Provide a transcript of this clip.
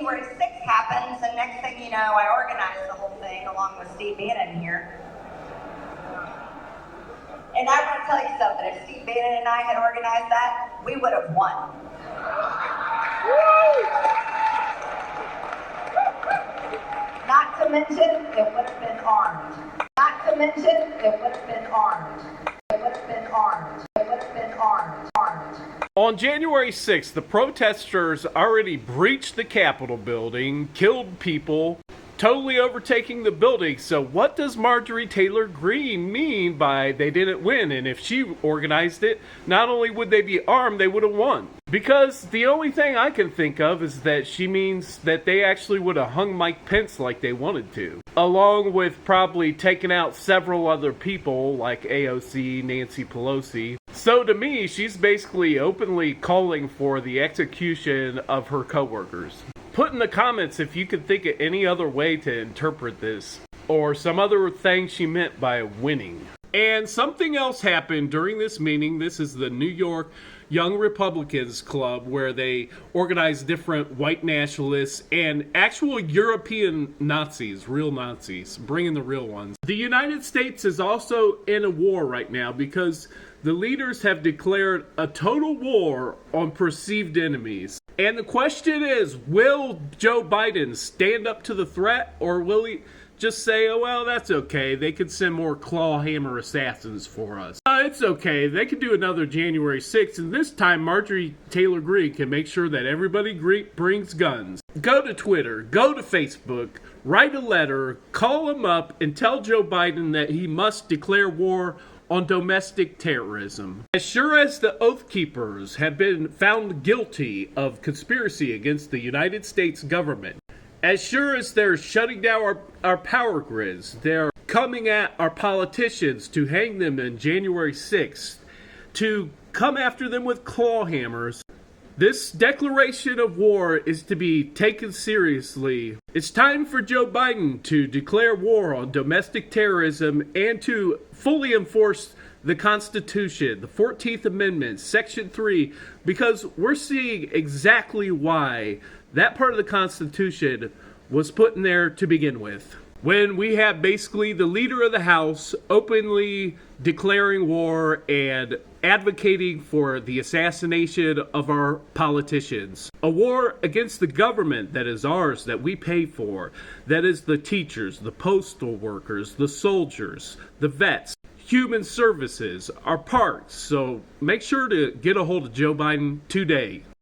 January 6th happens, and next thing you know, I organized the whole thing along with Steve Bannon here. And I want to tell you something, if Steve Bannon and I had organized that, we would have won. Not to mention, it would have been armed. Not to mention, it would have been armed. It would have been armed. It would have been armed. Armed. On January 6th, the protesters already breached the Capitol building, killed people, totally overtaking the building. So what does Marjorie Taylor Greene mean by they didn't win? And if she organized it, not only would they be armed, they would have won. Because the only thing I can think of is that she means that they actually would have hung Mike Pence like they wanted to. Along with probably taking out several other people like AOC, Nancy Pelosi. So to me, she's basically openly calling for the execution of her coworkers. Put in the comments if you could think of any other way to interpret this, or some other thing she meant by winning. And something else happened during this meeting. This is the New York Young Republicans Club, where they organize different white nationalists and actual European Nazis, real Nazis, bringing the real ones. The United States is also in a war right now because the leaders have declared a total war on perceived enemies. And the question is, will Joe Biden stand up to the threat, or will he just say, oh, well, that's okay. They could send more claw hammer assassins for us. It's okay. They could do another January 6th, and this time Marjorie Taylor Greene can make sure that everybody brings guns. Go to Twitter, go to Facebook, write a letter, call him up, and tell Joe Biden that he must declare war on domestic terrorism. As sure as the Oath Keepers have been found guilty of conspiracy against the United States government, as sure as they're shutting down our power grids, they're coming at our politicians to hang them on January 6th, to come after them with claw hammers, this declaration of war is to be taken seriously. It's time for Joe Biden to declare war on domestic terrorism and to fully enforce the Constitution, the 14th Amendment, Section 3, because we're seeing exactly why that part of the Constitution was put in there to begin with. When we have basically the leader of the House openly declaring war and advocating for the assassination of our politicians. A war against the government that is ours, that we pay for, that is the teachers, the postal workers, the soldiers, the vets, human services, our parks. So make sure to get a hold of Joe Biden today.